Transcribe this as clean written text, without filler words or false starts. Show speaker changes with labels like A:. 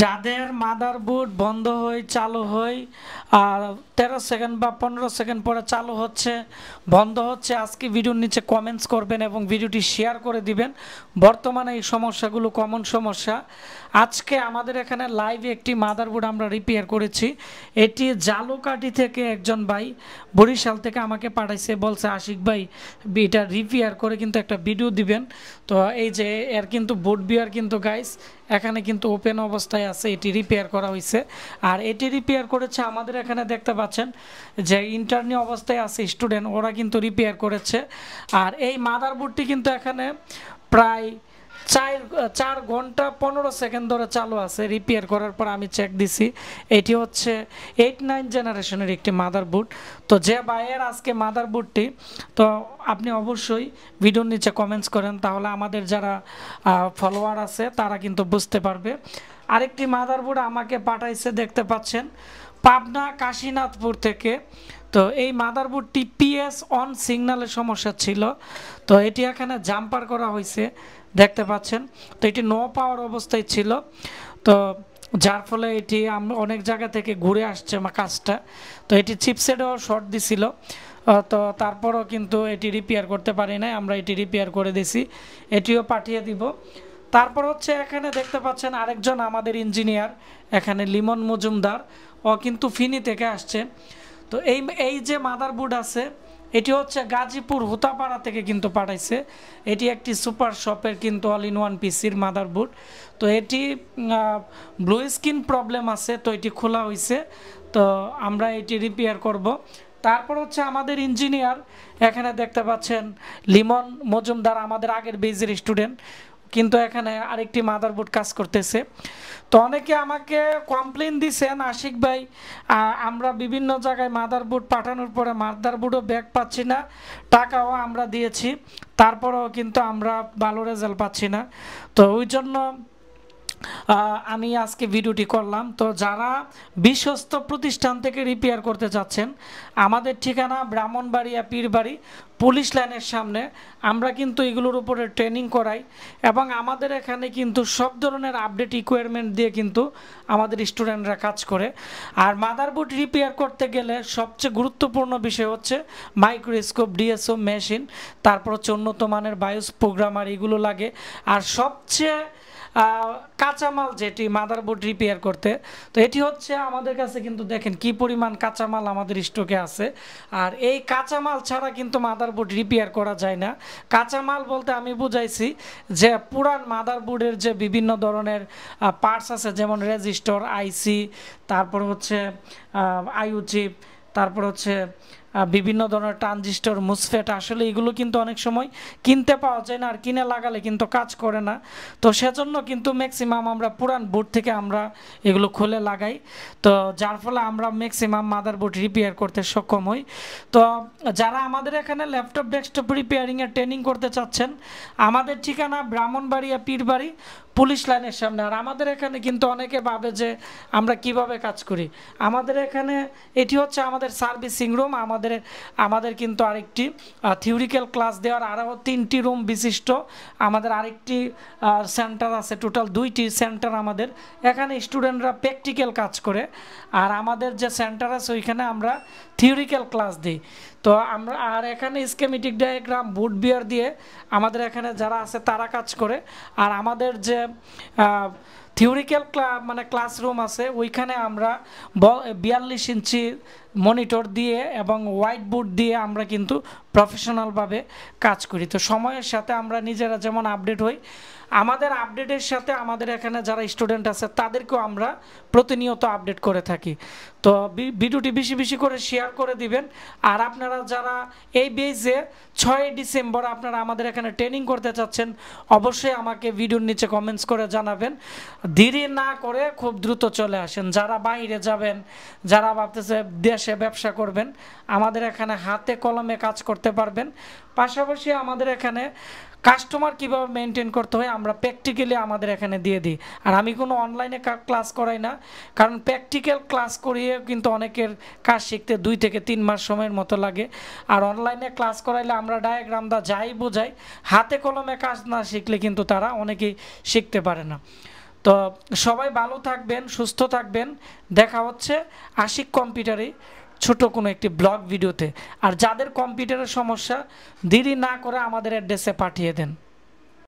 A: যাদের মাদারবোর্ড বন্ধ হয়ে চালু হয় আর 13 সেকেন্ড বা 15 সেকেন্ড পরে চালু হচ্ছে বন্ধ হচ্ছে, আজকে ভিডিওর নিচে কমেন্টস করবেন এবং ভিডিওটি শেয়ার করে দিবেন। বর্তমানে এই সমস্যাগুলো কমন সমস্যা। আজকে আমাদের এখানে লাইভে একটি মাদারবোর্ড আমরা রিপেয়ার করেছি। এটি জালুকাঠি থেকে একজন ভাই বরিশাল থেকে আমাকে পাঠাইছে, বলছে আশিক ভাই এটা রিপেয়ার করে কিন্তু একটা ভিডিও দিবেন। তো এই যে এর কিন্তু বোর্ড বিয়ার কিন্তু গাইস এখানে কিন্তু ওপেন অবস্থায় আছে, এটি রিপেয়ার করা হয়েছে। আর এটি রিপেয়ার করেছে আমাদের এখানে দেখতে পাচ্ছেন যে ইন্টারনি অবস্থায় আছে স্টুডেন্ট, ওরা কিন্তু রিপেয়ার করেছে। আর এই মাদারবোর্ডটি কিন্তু এখানে প্রায় 4 ঘন্টা 15 সেকেন্ড ধরে চালু আছে। রিপেয়ার করার পর আমি চেক দিছি, এটি হচ্ছে 8-9 জেনারেশনের একটি মাদারবোর্ড। তো যে ভাইয়ের আজকে মাদারবোর্ডটি, তো আপনি অবশ্যই ভিডিওর নিচে কমেন্টস করেন, তাহলে আমাদের যারা ফলোয়ার আছে তারা কিন্তু বুঝতে পারবে। আরেকটি মাদারবোর্ড আমাকে পাঠাইছে দেখতে পাচ্ছেন পাবনা কাশীনাথপুর থেকে। তো এই মাদারবোর্ডটি পিএস অন সিগন্যালের সমস্যা ছিল, তো এটি এখানে জাম্পার করা হয়েছে দেখতে পাচ্ছেন। তো এটি নো পাওয়ার অবস্থায় ছিল, তো যার ফলে এটি অনেক জায়গা থেকে ঘুরে আসছে কাজটা। তো এটি চিপসেটও শর্ট দিছিল, তো তারপরও কিন্তু এটি রিপেয়ার করতে পারি নাই, আমরা এটি রিপেয়ার করে দিছি, এটিও পাঠিয়ে দিব। তারপর হচ্ছে এখানে দেখতে পাচ্ছেন আরেকজন আমাদের ইঞ্জিনিয়ার এখানে লিমন মজুমদার, ও কিন্তু ফিনি থেকে আসছে। তো এই যে মাদারবোর্ড আছে এটি হচ্ছে গাজীপুর হুতাপাড়া থেকে কিন্তু পাঠাইছে। এটি একটি সুপার শপের কিন্তু অল ইন ওয়ান পিসির মাদারবোর্ড। তো এটি ব্লু স্ক্রিন প্রবলেম আছে, তো এটি খোলা হয়েছে, তো আমরা এটি রিপেয়ার করব। তারপর হচ্ছে আমাদের ইঞ্জিনিয়ার এখানে দেখতে পাচ্ছেন লিমন মজুমদার আমাদের আগের বেজের স্টুডেন্ট, কিন্তু এখানে আরেকটি মাদারবোর্ড কাজ করতেছে। তো অনেকে আমাকে কমপ্লেন দিছেন আশিক ভাই আমরা বিভিন্ন জায়গায় মাদারবোর্ড পাঠানোর পরে মাদারবোর্ডও ব্যাক পাচ্ছি না, টাকাও আমরা দিয়েছি, তারপরেও কিন্তু আমরা ভালো রেজাল্ট পাচ্ছি না। তো ওই জন্য আমি আজকে ভিডিওটি করলাম। তো যারা বিশ্বস্ত প্রতিষ্ঠান থেকে রিপেয়ার করতে চাচ্ছেন, আমাদের ঠিকানা ব্রাহ্মণবাড়িয়া পীরবাড়ি পুলিশ লাইনের সামনে। আমরা কিন্তু এগুলোর উপরে ট্রেনিং করাই এবং আমাদের এখানে কিন্তু সব ধরনের আপডেট রিকোয়ারমেন্ট দিয়ে কিন্তু আমাদের স্টুডেন্টরা কাজ করে। আর মাদারবোর্ড রিপেয়ার করতে গেলে সবচেয়ে গুরুত্বপূর্ণ বিষয় হচ্ছে মাইক্রোস্কোপ, ডিএসও মেশিন, তারপর হচ্ছে উন্নত মানের বায়োস প্রোগ্রামার, এগুলো লাগে। আর সবচেয়ে কাঁচামাল যেটি মাদারবোর্ড রিপেয়ার করতে, তো এটি হচ্ছে আমাদের কাছে কিন্তু দেখেন কি পরিমাণ কাঁচামাল আমাদের স্টকে আছে। আর এই কাঁচামাল ছাড়া কিন্তু মাদারবোর্ড রিপেয়ার করা যায় না। কাঁচামাল বলতে আমি বুঝাইছি যে পুরান মাদারবোর্ডের যে বিভিন্ন ধরনের পার্টস আছে, যেমন রেজিস্টর, আইসি, তারপর হচ্ছে আইও চিপ, তারপর হচ্ছে বিভিন্ন ধরনের ট্রানজিস্টর, মুসফেট, আসলে এগুলো কিন্তু অনেক সময় কিনতে পাওয়া যায় না, আর কিনে লাগালে কিন্তু কাজ করে না। তো সেজন্য কিন্তু ম্যাক্সিমাম আমরা পুরান বোর্ড থেকে আমরা এগুলো খুলে লাগাই, তো যার ফলে আমরা ম্যাক্সিমাম মাদারবোর্ড রিপেয়ার করতে সক্ষম হই। তো যারা আমাদের এখানে ল্যাপটপ ডেস্কটপ রিপেয়ারিংয়ের ট্রেনিং করতে চাচ্ছেন, আমাদের ঠিকানা ব্রাহ্মণবাড়িয়া পীরবাড়ি পুলিশ লাইনের সামনে। আর আমাদের এখানে কিন্তু অনেকে ভাবে যে আমরা কিভাবে কাজ করি, আমাদের এখানে এটি হচ্ছে আমাদের সার্ভিসিং রুম। আমাদের কিন্তু আরেকটি থিওরিক্যাল ক্লাস দেওয়ার আরও 3টি রুম বিশিষ্ট আমাদের আরেকটি সেন্টার আছে, টোটাল 2টি সেন্টার আমাদের। এখানে স্টুডেন্টরা প্র্যাকটিক্যাল কাজ করে, আর আমাদের যে সেন্টার আছে ওইখানে আমরা থিওরিক্যাল ক্লাস দিই। তো আমরা আর এখানে স্কেমেটিক ডায়াগ্রাম, বোর্ড বিয়ার দিয়ে আমাদের এখানে যারা আছে তারা কাজ করে। আর আমাদের যে থিওরিক্যাল মানে ক্লাসরুম আছে ওইখানে আমরা 42 ইঞ্চি মনিটর দিয়ে এবং হোয়াইট বোর্ড দিয়ে আমরা কিন্তু প্রফেশনালভাবে কাজ করি। তো সময়ের সাথে আমরা নিজেরা যেমন আপডেট হই, আমাদের আপডেটের সাথে আমাদের এখানে যারা স্টুডেন্ট আছে তাদেরকেও আমরা প্রতিনিয়ত আপডেট করে থাকি। তো ভিডিওটি বেশি বেশি করে শেয়ার করে দিবেন। আর আপনারা যারা এই বেজে 6 ডিসেম্বর আপনারা আমাদের এখানে ট্রেনিং করতে চাচ্ছেন, অবশ্যই আমাকে ভিডিওর নিচে কমেন্টস করে জানাবেন। দেরি না করে খুব দ্রুত চলে আসেন। যারা বাইরে যাবেন, যারা ভাবতেছে দেশে ব্যবসা করবেন, আমাদের এখানে হাতে কলমে কাজ করতে পারবেন। পাশাপাশি আমাদের এখানে কাস্টমার কিভাবে মেনটেন করতে হয় আমরা প্র্যাকটিক্যালি আমাদের এখানে দিয়ে দিই। আর আমি কোনো অনলাইনে ক্লাস করাই না, কারণ প্র্যাকটিক্যাল ক্লাস করিয়ে কিন্তু অনেকের কাজ শিখতে 2 থেকে 3 মাস সময়ের মতো লাগে। আর অনলাইনে ক্লাস করাইলে আমরা ডায়াগ্রাম যাই বোঝাই, হাতে কলমে কাজ না শিখলে কিন্তু তারা অনেকেই শিখতে পারে না। তো সবাই ভালো থাকবেন, সুস্থ থাকবেন। দেখা হচ্ছে আশিক কম্পিউটারে ছোট কোনো একটি ব্লগ ভিডিওতে। আর যাদের কম্পিউটারের সমস্যা দেরি না করে আমাদের অ্যাড্রেসে পাঠিয়ে দেন।